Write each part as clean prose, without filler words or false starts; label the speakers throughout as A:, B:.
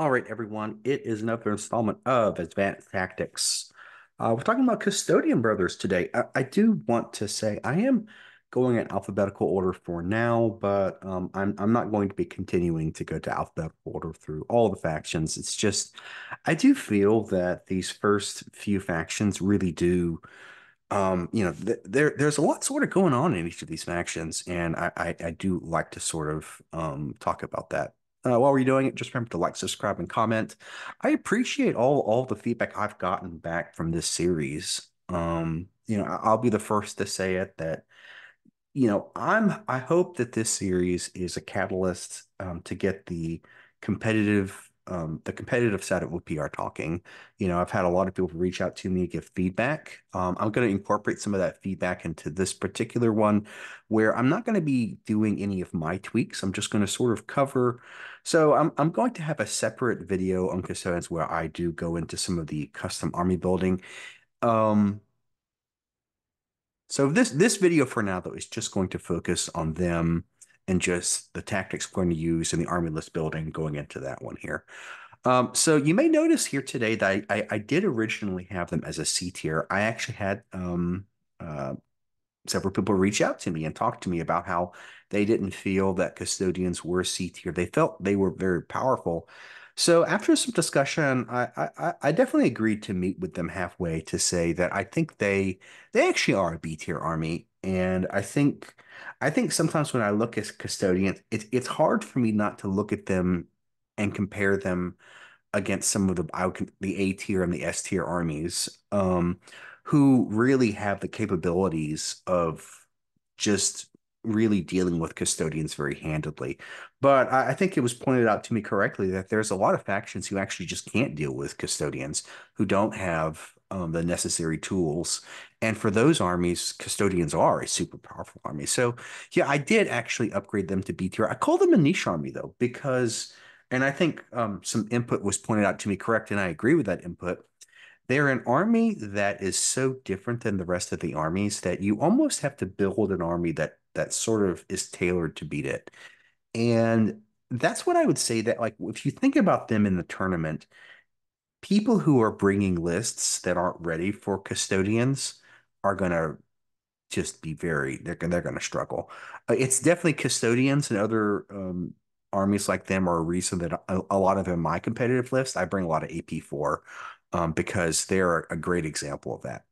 A: All right, everyone. It is another installment of Advanced Tactics. We're talking about Custodian Brothers today. I do want to say I am going in alphabetical order for now, but I'm not going to be continuing to go to alphabetical order through all the factions. It's just I do feel that these first few factions really do. There's a lot sort of going on in each of these factions, and I do like to sort of talk about that. While we're doing it, just remember to like, subscribe, and comment. I appreciate all the feedback I've gotten back from this series. I'll be the first to say it that I hope that this series is a catalyst to get the competitive side of OPR talking. I've had a lot of people reach out to me, give feedback. I'm going to incorporate some of that feedback into this particular one, where I'm not going to be doing any of my tweaks. I'm just going to sort of cover. So I'm going to have a separate video on Custodians where I do go into some of the custom army building. Um, so this video for now, though, is just going to focus on them and just the tactics we're going to use in the army list building going into that one here. So you may notice here today that I did originally have them as a C tier. I actually had several people reach out to me and talk to me about how they didn't feel that custodians were C tier. They felt they were very powerful. So after some discussion, I definitely agreed to meet with them halfway to say that I think they actually are a B tier army. And I think sometimes when I look at custodians, it's hard for me not to look at them and compare them against some of the A tier and the S tier armies, who really have the capabilities of just really dealing with custodians very handedly. But I think it was pointed out to me correctly that there's a lot of factions who actually just can't deal with custodians, who don't have the necessary tools. And for those armies, custodians are a super powerful army. So yeah, I did actually upgrade them to B tier. I call them a niche army though, because and I think some input was pointed out to me correct, and I agree with that input. They're an army that is so different than the rest of the armies that you almost have to build an army that sort of is tailored to beat it. And that's what I would say that, like, if you think about them in the tournament, people who are bringing lists that aren't ready for custodians are going to just be they're going to struggle. It's definitely custodians and other armies like them are a reason that a lot of in my competitive list I bring a lot of AP4, because they're a great example of that.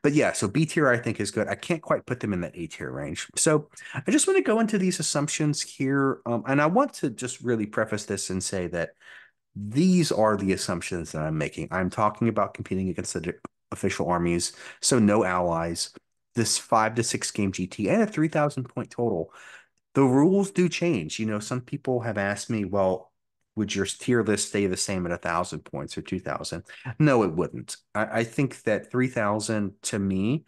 A: But yeah, so B tier I think is good. I can't quite put them in that A tier range. So I just want to go into these assumptions here, and I want to just really preface this and say that these are the assumptions that I'm making. I'm talking about competing against the official armies, so no allies, this 5 to 6 game GT, and a 3,000 point total. The rules do change. Some people have asked me, well, would your tier list stay the same at 1,000 points or 2,000? No, it wouldn't. I think that 3,000 to me,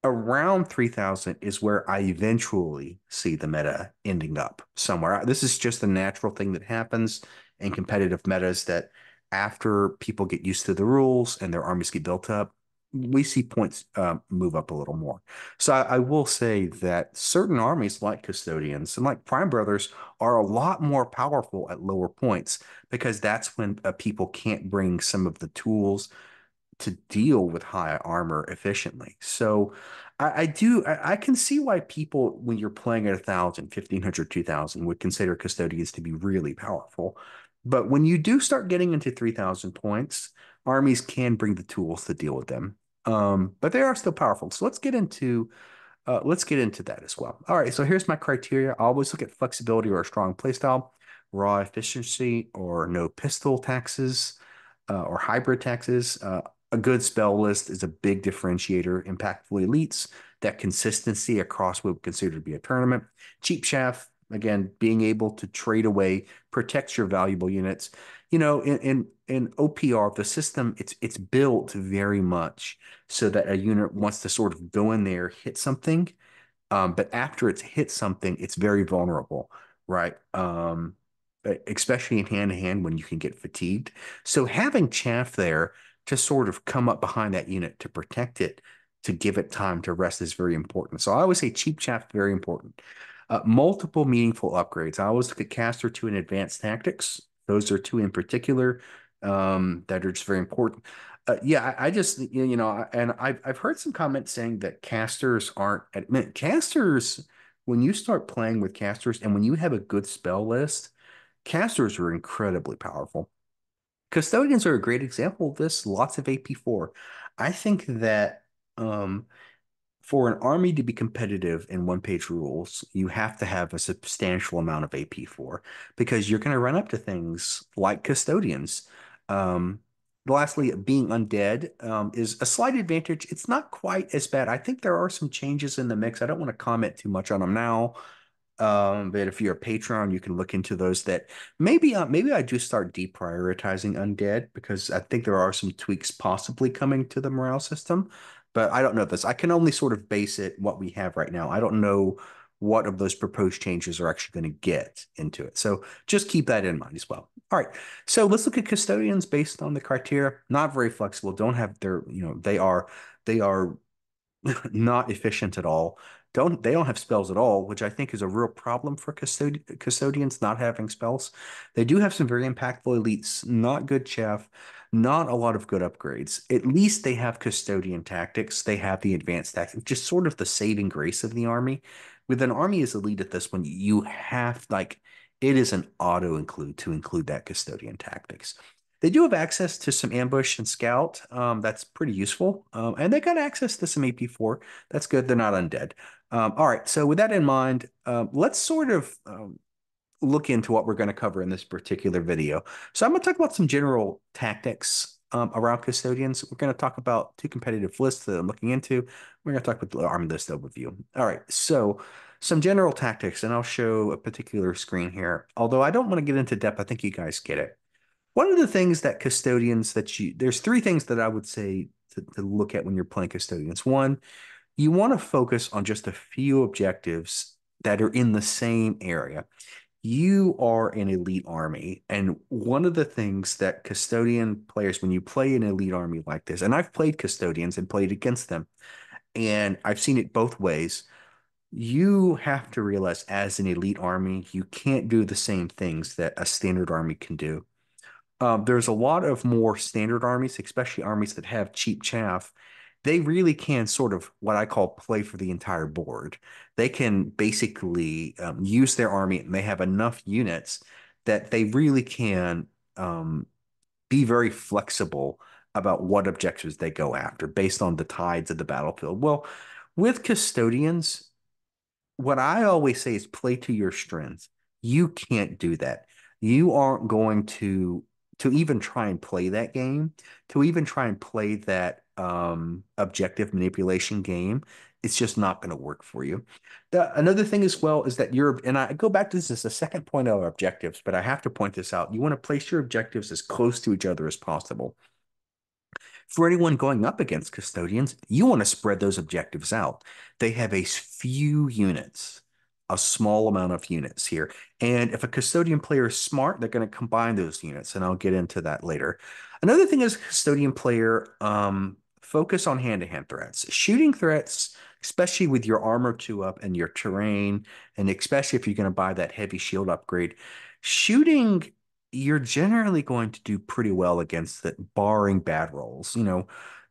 A: around 3,000 is where I eventually see the meta ending up somewhere. This is just a natural thing that happens in competitive metas, that after people get used to the rules and their armies get built up, we see points move up a little more. So I will say that certain armies like Custodians and like Prime Brothers are a lot more powerful at lower points, because that's when people can't bring some of the tools to deal with high armor efficiently. So I can see why people, when you're playing at 1,000, 1,500, 2,000, would consider custodians to be really powerful. But when you do start getting into 3,000 points, armies can bring the tools to deal with them. But they are still powerful. So let's get into that as well. All right, so here's my criteria. I always look at flexibility or a strong playstyle, raw efficiency or no pistol taxes, or hybrid taxes. A good spell list is a big differentiator. Impactful elites, that consistency across what we consider to be a tournament. Cheap shaft, again, being able to trade away, protects your valuable units. In OPR, the system, it's built very much so that a unit wants to sort of go in there, hit something, but after it's hit something, it's very vulnerable, right? Especially in hand to hand when you can get fatigued. So having chaff there to sort of come up behind that unit to protect it, to give it time to rest, is very important. So I always say cheap chaff, very important. Multiple meaningful upgrades. I always look at caster 2 in advanced tactics. Those are two in particular that are just very important. Yeah, I just and I've heard some comments saying that casters aren't. I mean, casters, when you start playing with casters and when you have a good spell list, casters are incredibly powerful. Custodians are a great example of this. Lots of AP4. I think that um, for an army to be competitive in one page rules, you have to have a substantial amount of AP4 because you're going to run up to things like custodians. Um, Lastly, being undead is a slight advantage. It's not quite as bad. I think there are some changes in the mix. I don't want to comment too much on them now. But if you're a Patreon, you can look into those that maybe I do start deprioritizing undead because I think there are some tweaks possibly coming to the morale system, but I don't know this. I can only sort of base it what we have right now. I don't know what of those proposed changes are actually going to get into it. So just keep that in mind as well. All right. So let's look at custodians based on the criteria. Not very flexible. Don't have their, they are not efficient at all. They don't have spells at all, which I think is a real problem for custodians not having spells. They do have some very impactful elites, not good chef, not a lot of good upgrades. At least they have custodian tactics. They have the advanced tactics, just sort of the saving grace of the army. With an army as elite at this one, you have like it is an auto include to include that custodian tactics. They do have access to some ambush and scout. That's pretty useful. And they got access to some AP4. That's good. They're not undead. All right. So with that in mind, let's sort of look into what we're going to cover in this particular video. So I'm going to talk about some general tactics around custodians. We're going to talk about two competitive lists that I'm looking into. We're going to talk about the army list overview. All right. So some general tactics, and I'll show a particular screen here. Although I don't want to get into depth, I think you guys get it. One of the things that custodians there's three things that I would say to look at when you're playing custodians. One, you want to focus on just a few objectives that are in the same area. You are an elite army. And one of the things that custodian players, when you play an elite army like this, and I've played custodians and played against them, and I've seen it both ways. You have to realize as an elite army, you can't do the same things that a standard army can do. There's a lot of more standard armies, especially armies that have cheap chaff. They really can sort of what I call play for the entire board. They can basically use their army and they have enough units that they really can be very flexible about what objectives they go after based on the tides of the battlefield. Well, with custodians, what I always say is play to your strengths. You can't do that. You aren't going to even try and play that game, to even try and play that objective manipulation game. It's just not going to work for you. Another thing as well is that and I go back to this as the second point of objectives, but I have to point this out. You want to place your objectives as close to each other as possible. For anyone going up against custodians, you want to spread those objectives out. They have a few units, a small amount of units here. And if a custodian player is smart, they're going to combine those units, and I'll get into that later. Another thing is custodian player, focus on hand-to-hand threats. Shooting threats, especially with your armor 2 up and your terrain, and especially if you're going to buy that heavy shield upgrade, shooting you're generally going to do pretty well against it, barring bad rolls.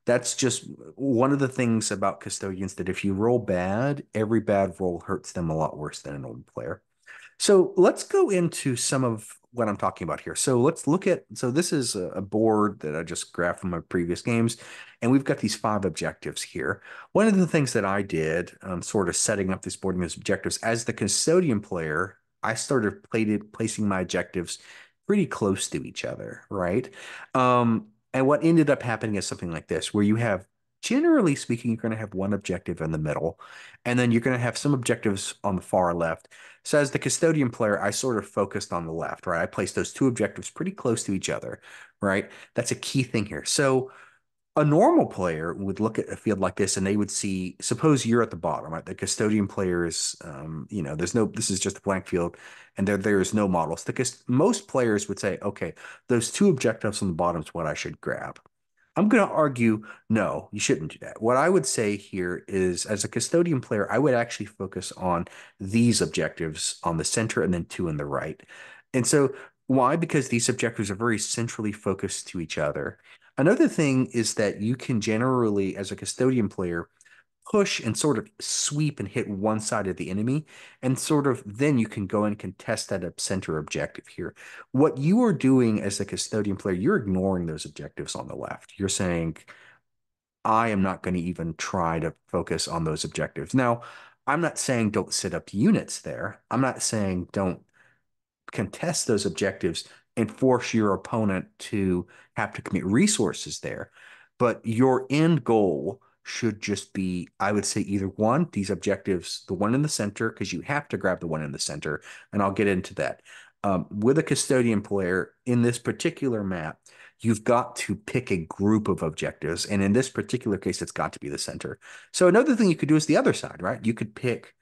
A: That's just one of the things about custodians that if you roll bad, every bad roll hurts them a lot worse than an old player. So let's go into some of what I'm talking about here. So let's look at, so this is a board that I just grabbed from my previous games, and we've got these 5 objectives here. One of the things that I did, sort of setting up this board and these objectives, as the custodian player, I started placing my objectives pretty close to each other, right? And what ended up happening is something like this, where you have, generally speaking, you're going to have one objective in the middle, and then you're going to have some objectives on the far left. So as the custodian player, I sort of focused on the left, right? I placed those 2 objectives pretty close to each other, right? That's a key thing here. So a normal player would look at a field like this and they would see, suppose you're at the bottom, right? The custodian player is, this is just a blank field and there is no models. Because most players would say, okay, those 2 objectives on the bottom is what I should grab. I'm going to argue, no, you shouldn't do that. What I would say here is, as a custodian player, I would actually focus on these objectives on the center and then 2 on the right. And so Why? Because these objectives are very centrally focused to each other. Another thing is that you can generally, as a custodian player, push and sort of sweep and hit one side of the enemy, and sort of then you can go and contest that center objective here. What you are doing as a custodian player, you're ignoring those objectives on the left. You're saying, I am not going to even try to focus on those objectives. Now, I'm not saying don't set up units there. I'm not saying don't contest those objectives and force your opponent to have to commit resources there. But your end goal should just be, I would say, either one, these objectives, the one in the center, because you have to grab the one in the center, and I'll get into that. With a custodian player in this particular map, you've got to pick a group of objectives. And in this particular case, it's got to be the center. So another thing you could do is the other side, right? You could pick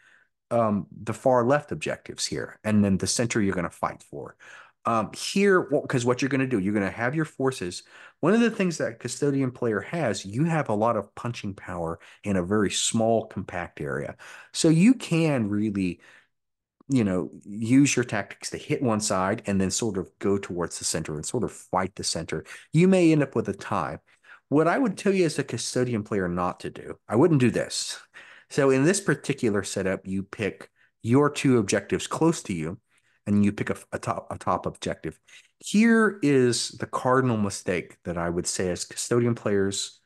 A: the far left objectives here, and then the center you're going to fight for. Here, because what you're going to do, you're going to have your forces. One of the things that custodian player has, you have a lot of punching power in a very small, compact area. So you can really, use your tactics to hit one side and then sort of go towards the center and sort of fight the center. You may end up with a tie. What I would tell you as a custodian player not to do, I wouldn't do this. So in this particular setup, you pick your two objectives close to you, and you pick a top objective. Here is the cardinal mistake that I would say as custodian players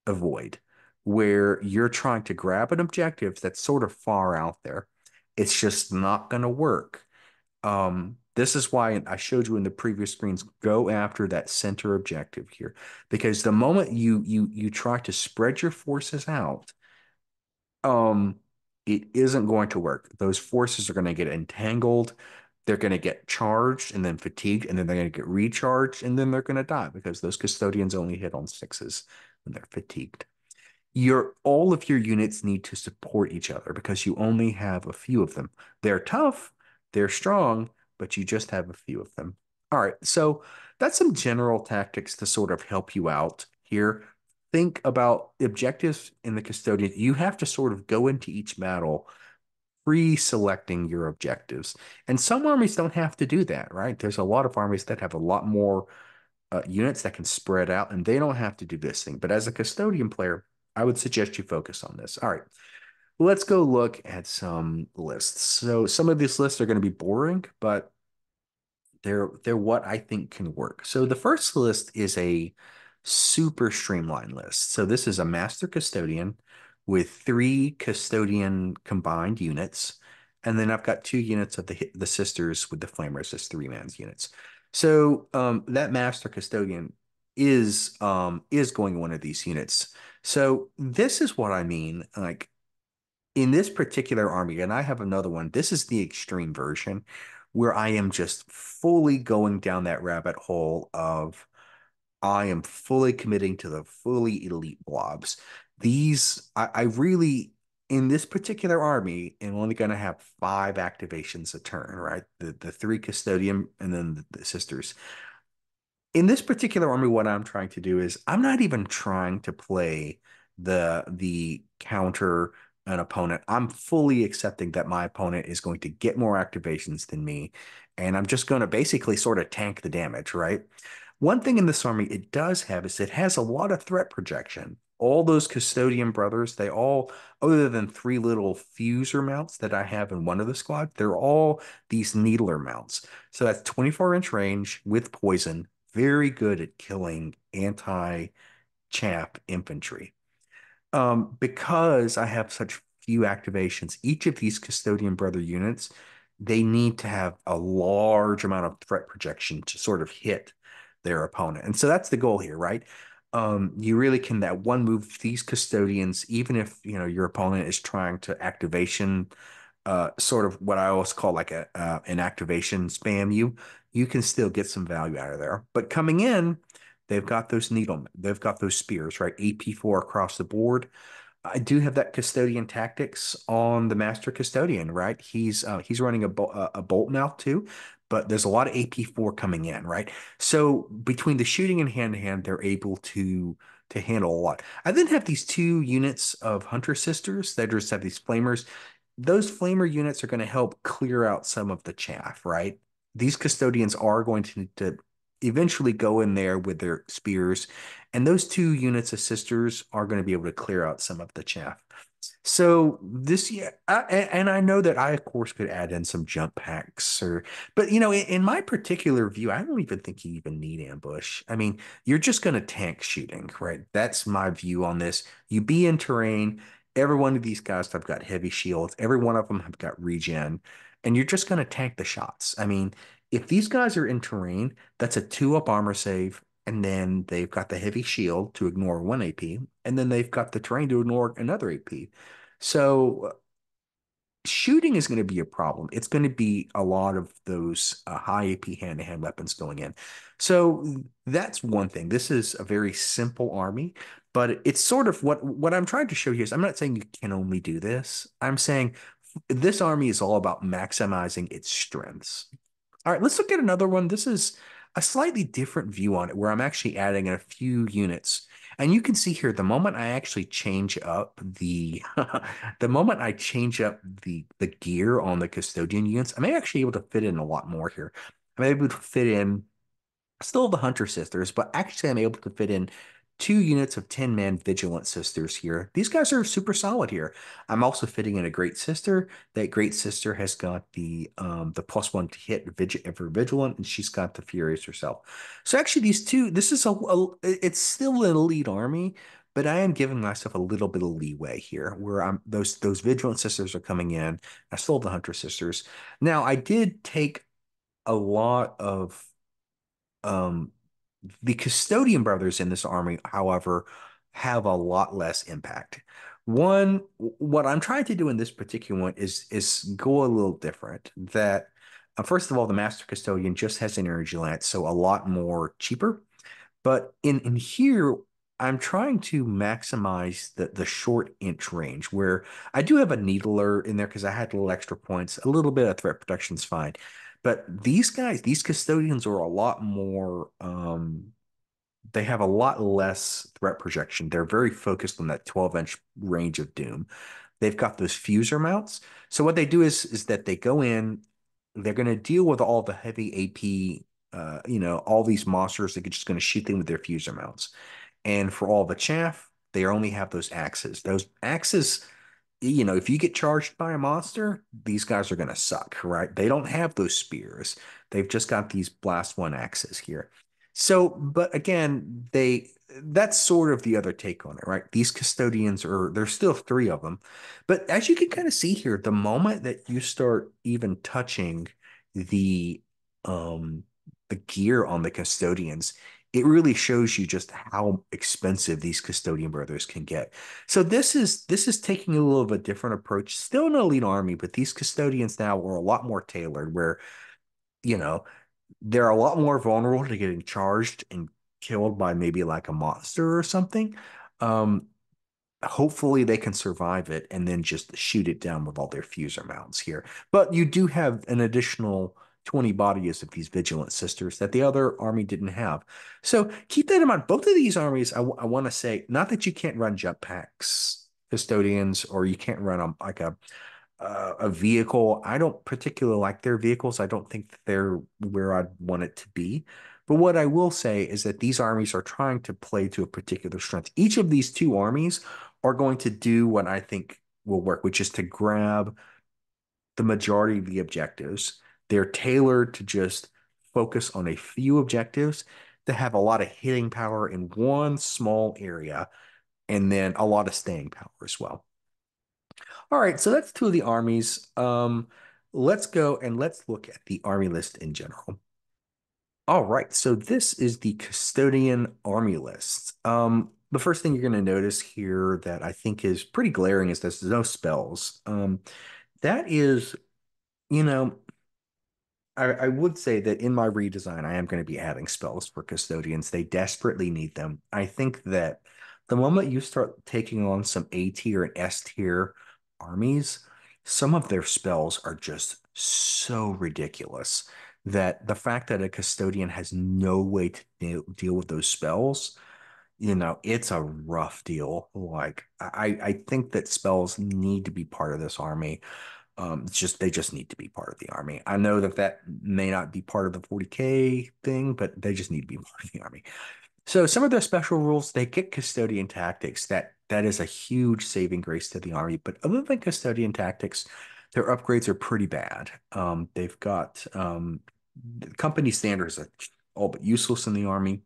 A: avoid, where you're trying to grab an objective that's sort of far out there. It's just not going to work. This is why I showed you in the previous screens, go after that center objective here, because the moment you try to spread your forces out, um, it isn't going to work. Those forces are going to get entangled. They're going to get charged and then fatigued, and then they're going to get recharged, and then they're going to die because those custodians only hit on sixes when they're fatigued. All of your units need to support each other because you only have a few of them. They're tough, they're strong, but you just have a few of them. All right, so that's some general tactics to sort of help you out here. Think about objectives in the custodian. You have to sort of go into each battle pre-selecting your objectives. And some armies don't have to do that, right? There's a lot of armies that have a lot more units that can spread out, and they don't have to do this thing. But as a custodian player, I would suggest you focus on this. All right, let's go look at some lists. So some of these lists are going to be boring, but they're what I think can work. So the first list is a super streamlined list. So this is a master custodian with 3 custodian combined units. And then I've got 2 units of the sisters with the flamers as 3 man's units. So that master custodian is going one of these units. So this is what I mean. Like in this particular army, and I have another one, this is the extreme version where I am just fully going down that rabbit hole of I am fully committing to the fully elite blobs. I really, in this particular army, am only going to have 5 activations a turn, right? The 3 custodian and then the sisters. In this particular army, what I'm trying to do is I'm not even trying to play the counter an opponent. I'm fully accepting that my opponent is going to get more activations than me, and I'm just going to basically sort of tank the damage, right? One thing in this army it does have is it has a lot of threat projection. All those custodian brothers, they all, other than 3 little fuser mounts that I have in one of the squad, they're all these needler mounts. So that's 24-inch range with poison, very good at killing anti-chaff infantry. Because I have such few activations, each of these custodian brother units, they need to have a large amount of threat projection to sort of hit their opponent. And so that's the goal here, right? You really can that one move these custodians, even if your opponent is trying to activation, sort of what I always call like an activation spam you can still get some value out of there. But coming in, they've got they've got those spears, right? AP4 across the board. I do have that custodian tactics on the master custodian, right? He's running a bolt mouth too, but there's a lot of AP4 coming in, right? So between the shooting and hand to hand, they're able to handle a lot. I then have these 2 units of hunter sisters that just have these flamers. Those flamer units are going to help clear out some of the chaff, right? these custodians are going to need to eventually go in there with their spears, and those two units of sisters are going to be able to clear out some of the chaff. So this year, and I know that I, of course, could add in some jump packs, or, but in my particular view, I don't even think you even need ambush. I mean, you're just going to tank shooting, right? That's my view on this. You be in terrain. Every one of these guys have got heavy shields. Every one of them have got regen, and you're just going to tank the shots. I mean, if these guys are in terrain, that's a 2-up armor save. And then they've got the heavy shield to ignore 1 AP, and then they've got the terrain to ignore another AP. So shooting is going to be a problem. It's going to be a lot of those high AP hand-to-hand weapons going in. So that's one thing. This is a very simple army, but it's sort of what I'm trying to show here is I'm not saying you can only do this. I'm saying this army is all about maximizing its strengths. All right, let's look at another one. This is a slightly different view on it where I'm actually adding a few units. And you can see here, the moment I actually change up the the moment I change up the gear on the custodian units, I'm actually able to fit in a lot more here. I'm able to fit in still the Hunter Sisters, but actually I'm able to fit in 2 units of 10-man Vigilant Sisters here. These guys are super solid here. I'm also fitting in a Great Sister. That Great Sister has got the +1 to hit for Vigilant, and she's got the Furious herself. So actually these two, this is it's still an elite army, but I am giving myself a little bit of leeway here where I'm those Vigilant Sisters are coming in. I still have the Hunter Sisters. Now I did take a lot of um, the Custodian brothers in this army, however, have a lot less impact. One, what I'm trying to do in this particular one is go a little different. That first of all, the Master Custodian just has an energy lance, so a lot more cheaper. But in here, I'm trying to maximize the short inch range where I do have a needler in there because I had little extra points. A little bit of threat protection is fine. But these guys, these custodians are a lot more they have a lot less threat projection. They're very focused on that 12-inch range of doom. They've got those fuser mounts. So what they do is that they go in, they're going to deal with all the heavy AP, all these monsters. They're just going to shoot them with their fuser mounts. And for all the chaff, they only have those axes. Those axes, if you get charged by a monster, these guys are going to suck, right? They don't have those spears. They've just got these blast one axes here. So, but again, that's sort of the other take on it, right? These custodians there's still 3 of them. But as you can kind of see here, the moment that you start even touching the um the gear on the custodians, it really shows you just how expensive these custodian brothers can get. So this is taking a little bit different approach. Still an elite army, but these custodians now are a lot more tailored, where you know they're a lot more vulnerable to getting charged and killed by maybe like a monster or something. Um, Hopefully they can survive it and then just shoot it down with all their fuser mounts here. But you do have an additional 20 bodies of these Vigilant Sisters that the other army didn't have. So keep that in mind. Both of these armies, I want to say, not that you can't run jump packs, custodians, or you can't run like a vehicle. I don't particularly like their vehicles. I don't think that they're where I'd want it to be. But what I will say is that these armies are trying to play to a particular strength. Each of these 2 armies are going to do what I think will work, which is to grab the majority of the objectives. They're tailored to just focus on a few objectives that have a lot of hitting power in one small area and then a lot of staying power as well. All right, so that's 2 of the armies. Let's go and let's look at the army list in general. All right, so this is the custodian army list. The first thing you're going to notice here that I think is pretty glaring is there's no spells. That is, you know, I would say that in my redesign, I am going to be adding spells for custodians. They desperately need them. I think that the moment you start taking on some A tier and S tier armies, some of their spells are just so ridiculous that the fact that a custodian has no way to deal with those spells, it's a rough deal. Like I think that spells need to be part of this army. It's just they just need to be part of the army. I know that that may not be part of the 40K thing, but they just need to be part of the army. So some of their special rules, they get custodian tactics. That is a huge saving grace to the army. But other than custodian tactics, their upgrades are pretty bad. They've got the company standards are all but useless in the army.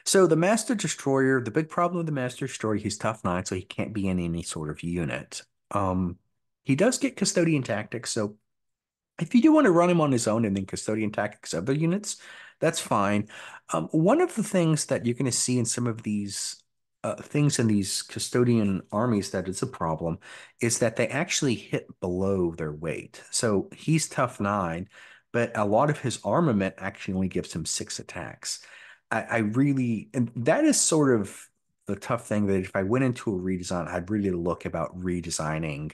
A: So the Master Destroyer, the big problem with the Master Destroyer, he's tough nine, so he can't be in any sort of unit. Um, he does get custodian tactics, so if you do want to run him on his own and then custodian tactics other units, that's fine. One of the things that you're going to see in some of these things in these custodian armies that is a problem is that they actually hit below their weight. So he's tough nine, but a lot of his armament actually only gives him six attacks. I really, and that is sort of the tough thing that if I went into a redesign, I'd really look about redesigning,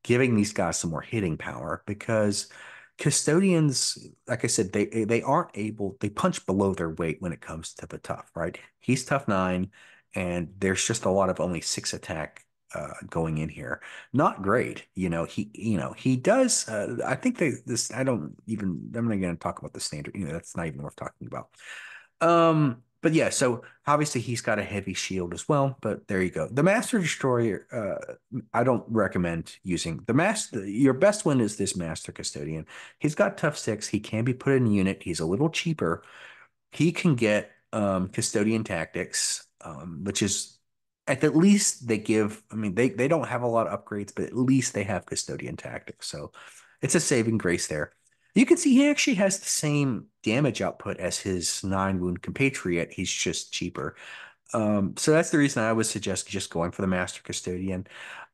A: giving these guys some more hitting power because custodians, like I said, they aren't able, they punch below their weight when it comes to the tough, right? He's tough nine, and there's just a lot of only six attack going in here. Not great, he does. I think this. I don't even. I'm not going to talk about the standard. That's not even worth talking about. But yeah, so obviously he's got a heavy shield as well, but there you go. The Master Destroyer, I don't recommend using the Master. Your best one is this Master Custodian. He's got tough six. He can be put in a unit. He's a little cheaper. He can get Custodian Tactics, which is at the least they give. I mean, they don't have a lot of upgrades, but at least they have Custodian Tactics. So it's a saving grace there. You can see he actually has the same damage output as his nine wound compatriot. He's just cheaper. So that's the reason I would suggest just going for the Master Custodian.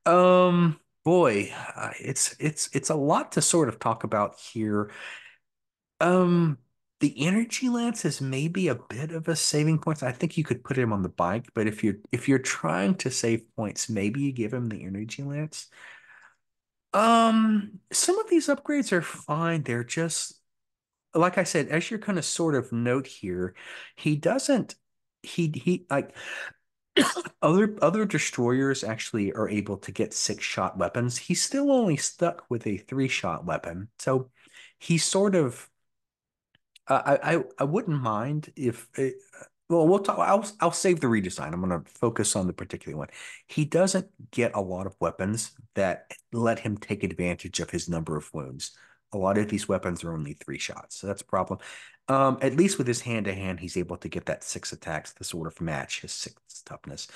A: Boy, it's a lot to sort of talk about here. Um, the energy lance is maybe a bit of a saving point. I think you could put him on the bike, but if you're trying to save points, maybe you give him the energy lance. Some of these upgrades are fine. They're just like I said, as you're kind of sort of note here, he doesn't he like other destroyers actually are able to get six-shot weapons. He's still only stuck with a three-shot weapon. So he's sort of I wouldn't mind if well we'll talk I'll save the redesign. I'm going to focus on the particular one. He doesn't get a lot of weapons that let him take advantage of his number of wounds. A lot of these weapons are only three shots, so that's a problem. At least with his hand to hand, he's able to get that six attacks to sort of match his six toughness.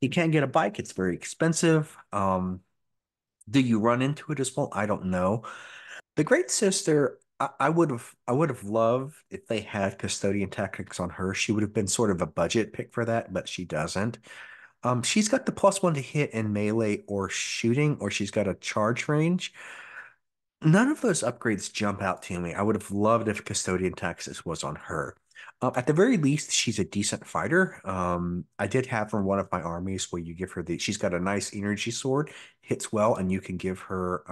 A: He can't get a bike; it's very expensive. Do you run into it as well? I don't know. The Great Sister, I would have loved if they had custodian tactics on her. She would have been sort of a budget pick for that, but she doesn't. She's got the plus one to hit in melee or shooting, or she's got a charge range. None of those upgrades jump out to me. I would have loved if custodian tactics was on her. At the very least, she's a decent fighter. I did have her in one of my armies where you give her she's got a nice energy sword, hits well, and you can give her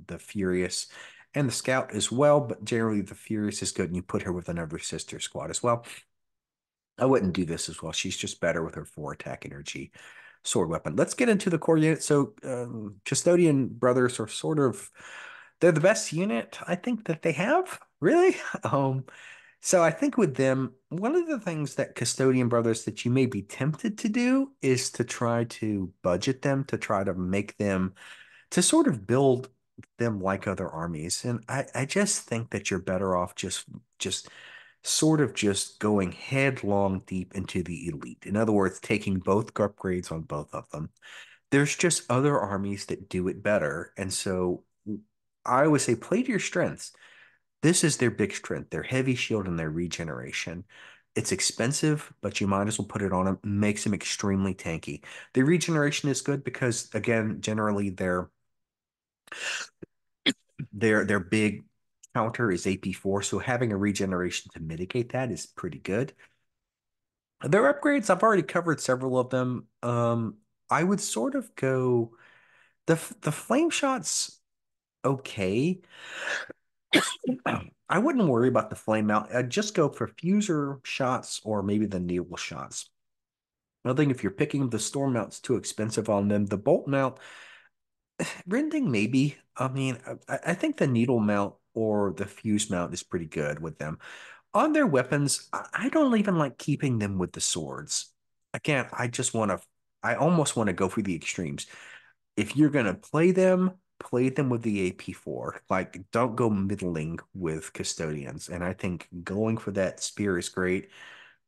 A: the Furious and the Scout as well. But generally, the Furious is good, and you put her with another sister squad as well. I wouldn't do this as well. She's just better with her four attack energy sword weapon. Let's get into the core unit. So, Custodian brothers are sort of they're the best unit I think that they have, really. Um, so I think with them, one of the things that Custodian Brothers that you may be tempted to do is to try to budget them, to try to make them, to sort of build them like other armies. And I just think that you're better off just sort of just going headlong deep into the elite. In other words, taking both upgrades on both of them. There's just other armies that do it better. And so I always say play to your strengths. This is their big strength, their heavy shield and their regeneration. It's expensive, but you might as well put it on them. Makes them extremely tanky. The regeneration is good because, again, generally their big counter is AP4, so having a regeneration to mitigate that is pretty good. Their upgrades, I've already covered several of them. I would sort of go the flame shots okay. I wouldn't worry about the flame mount. I'd just go for fuser shots or maybe the needle shots. I think if you're picking the storm mount's too expensive on them, the bolt mount, Rending, maybe. I mean, I think the needle mount or the fuse mount is pretty good with them. On their weapons, I don't even like keeping them with the swords. Again, I almost want to go for the extremes. If you're going to play them with the AP4. Like, don't go middling with custodians. And I think going for that spear is great,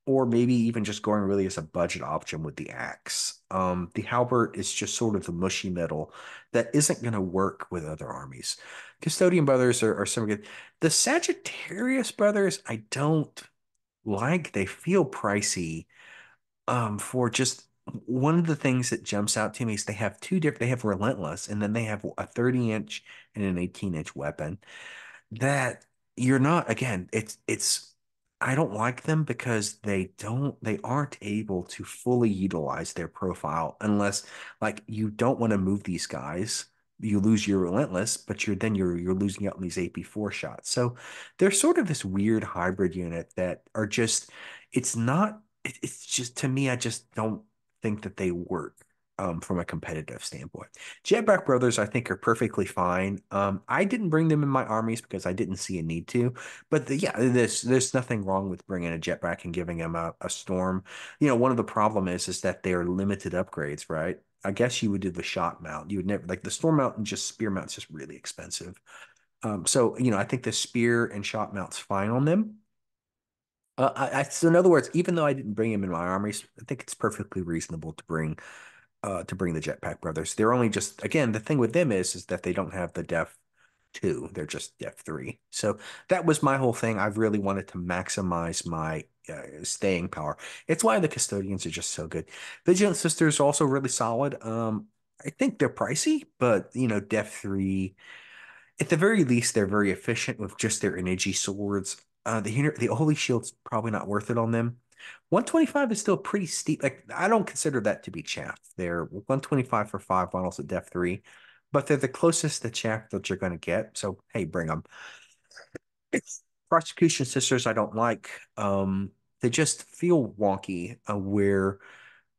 A: or maybe even just going really as a budget option with the axe. The halberd is just sort of the mushy metal that isn't going to work with other armies. Custodian brothers are some good. The Sagittarius brothers, I don't like. They feel pricey. For just one of the things that jumps out to me is they have relentless, and then they have a 30-inch and an 18-inch weapon that you're not again it's I don't like them because they aren't able to fully utilize their profile unless like you don't want to move these guys. You lose your relentless, but you're losing out on these AP4 shots. So they're sort of this weird hybrid unit that are just it's not it's just to me I just don't think that they work from a competitive standpoint. Jetpack Brothers, I think, are perfectly fine. I didn't bring them in my armies because I didn't see a need to. But yeah, there's nothing wrong with bringing a jetpack and giving them a storm. You know, one of the problem is that they are limited upgrades, right? I guess you would do the shot mount. You would never like the storm mount and just spear mount's just really expensive. So I think the spear and shot mount's fine on them. So in other words, even though I didn't bring them in my armies, I think it's perfectly reasonable to bring the Jetpack Brothers. They're only just again the thing with them is that they don't have the Def 2. They're just Def 3. So that was my whole thing. I've really wanted to maximize my staying power. It's why the Custodians are just so good. Vigilant Sisters also really solid. I think they're pricey, but Def 3 at the very least, they're very efficient with just their energy swords. The Holy Shield's probably not worth it on them. 125 is still pretty steep. Like I don't consider that to be chaff. They're 125 for 5 models at Def 3, but they're the closest to chaff that you're going to get. So hey, bring them. Prosecution Sisters, I don't like. They just feel wonky. Where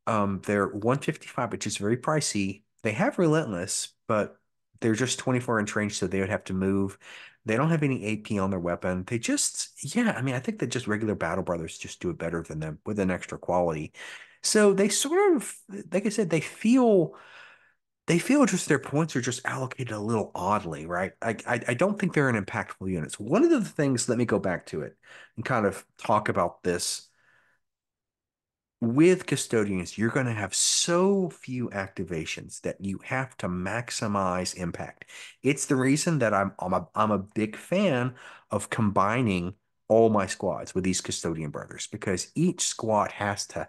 A: they're 155, which is very pricey. They have Relentless, but they're just 24-inch range, so they would have to move. They don't have any AP on their weapon. Yeah, I mean, I think that just regular Battle Brothers just do it better than them with an extra quality. So they sort of, like I said, they feel just their points are just allocated a little oddly, right? I don't think they're an impactful units. One of the things, let me go back to it and kind of talk about this with custodians, you're going to have so few activations that you have to maximize impact. It's the reason that I'm a big fan of combining all my squads with these custodian brothers because each squad has to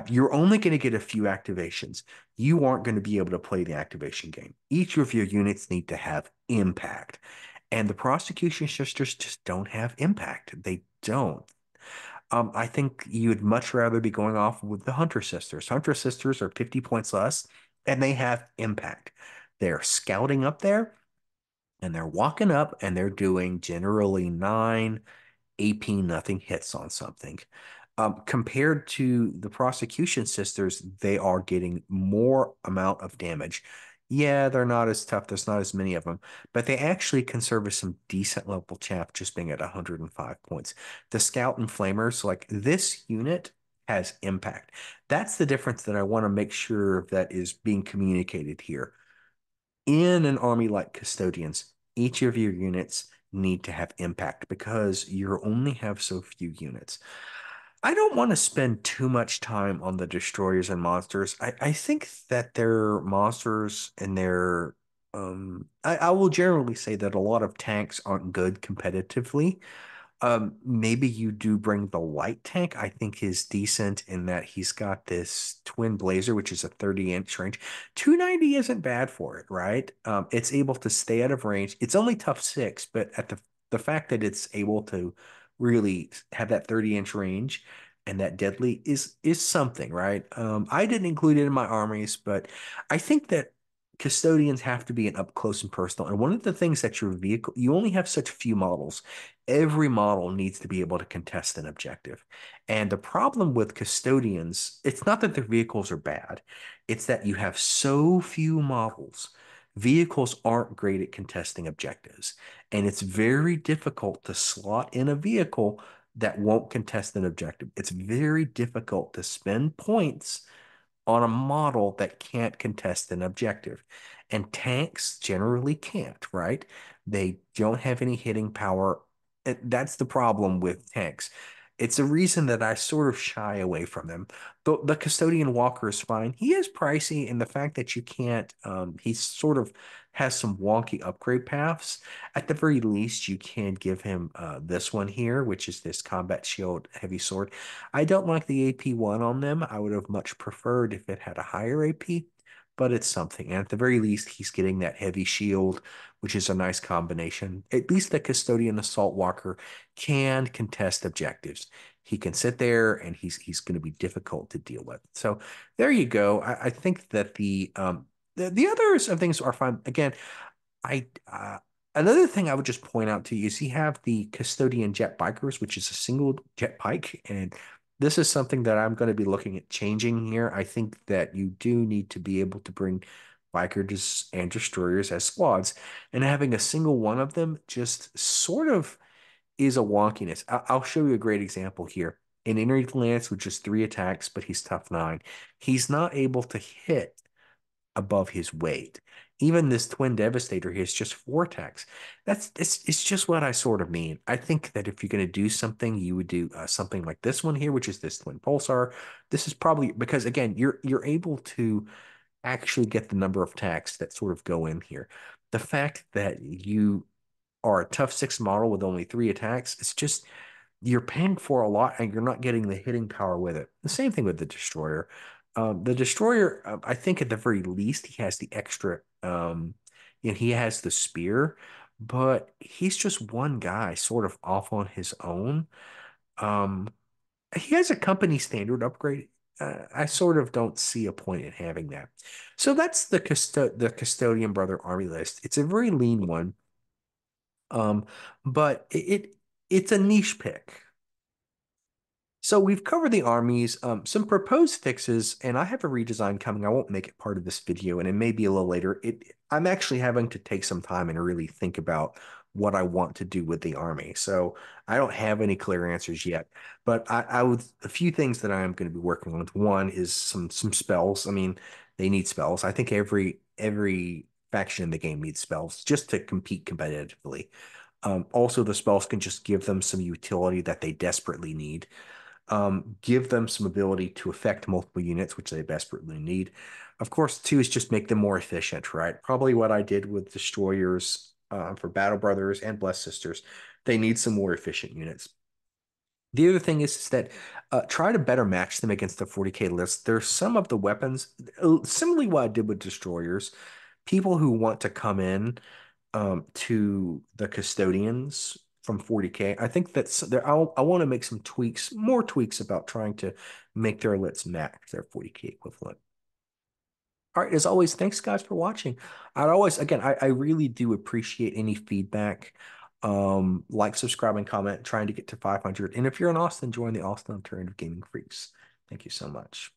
A: you're only going to get a few activations. You aren't going to be able to play the activation game. Each of your units need to have impact. And the prosecution sisters just don't have impact. They don't. I think you'd much rather be going off with the Hunter Sisters. Hunter Sisters are 50 points less, and they have impact. They're scouting up there, and they're walking up, and they're doing generally 9 AP nothing hits on something. Compared to the prosecution sisters, they are getting more amount of damage. Yeah, they're not as tough. There's not as many of them, but they actually can service some decent level chaff just being at 105 points. The scout and flamers, like this unit has impact. That's the difference that I want to make sure that is being communicated here. In an army like Custodians, each of your units need to have impact because you only have so few units. I don't want to spend too much time on the destroyers and monsters. I think that their monsters and their I will generally say that a lot of tanks aren't good competitively. Maybe you do bring the light tank. I think is decent in that he's got this twin blazer, which is a 30-inch range. 290 isn't bad for it, right? It's able to stay out of range. It's only tough six, but at the fact that it's able to really have that 30-inch range and that deadly is something, right? I didn't include it in my armies, but I think that custodians have to be an up close and personal. And one of the things that your vehicle, you only have such few models. Every model needs to be able to contest an objective. And the problem with custodians, it's not that their vehicles are bad, it's that you have so few models vehicles aren't great at contesting objectives. And it's very difficult to slot in a vehicle that won't contest an objective. It's very difficult to spend points on a model that can't contest an objective. And tanks generally can't, right? They don't have any hitting power. That's the problem with tanks. It's a reason that I sort of shy away from them. The Custodian Walker is fine. He is pricey, and the fact that you can't, he sort of has some wonky upgrade paths. At the very least, you can give him this one here, which is this Combat Shield Heavy Sword. I don't like the AP1 on them. I would have much preferred if it had a higher AP, but it's something. And at the very least, he's getting that heavy shield, which is a nice combination. At least the Custodian Assault Walker can contest objectives. He can sit there and he's going to be difficult to deal with. So there you go. I think that the others of things are fine. Again, I another thing I would just point out to you is you have the Custodian Jet Bikers, which is a single jet bike, and this is something that I'm going to be looking at changing here. I think that you do need to be able to bring bikers and destroyers as squads, and having a single one of them just sort of is a wonkiness. I'll show you a great example here. An Enraged Lance with just 3 attacks, but he's tough 9. He's not able to hit above his weight. Even this Twin Devastator here is just 4 attacks. It's just what I sort of mean. I think that if you're going to do something, you would do something like this one here, which is this Twin Pulsar. This is probably because again, you're able to actually get the number of attacks that sort of go in here. The fact that you are a tough 6 model with only 3 attacks, it's just you're paying for a lot and you're not getting the hitting power with it. The same thing with the Destroyer. The Destroyer, I think at the very least, he has the extra, he has the spear, but he's just one guy sort of off on his own. Um, he has a company standard upgrade. I sort of don't see a point in having that. So that's the Custodian Brother army list. It's a very lean one, um, but it's a niche pick. So we've covered the armies, some proposed fixes, and I have a redesign coming. I won't make it part of this video, and it may be a little later. I'm actually having to take some time and really think about what I want to do with the army. So I don't have any clear answers yet, but I would a few things that I am going to be working on. One is some spells. I mean, they need spells. I think every faction in the game needs spells just to compete competitively. Also, the spells can just give them some utility that they desperately need, give them some ability to affect multiple units, which they desperately need. Of course, two is just make them more efficient, right? Probably what I did with destroyers for Battle Brothers and Blessed Sisters. They need some more efficient units. The other thing is that try to better match them against the 40K list. There's some of the weapons, similarly what I did with destroyers, people who want to come in to the custodians from 40K. I think that's there. I want to make some tweaks, more tweaks about trying to make their lists match their 40K equivalent. All right, as always, thanks guys for watching. I'd always, again, I really do appreciate any feedback. Like, subscribe, and comment, trying to get to 500. And if you're in Austin, join the Austin Alternative Gaming Freaks. Thank you so much.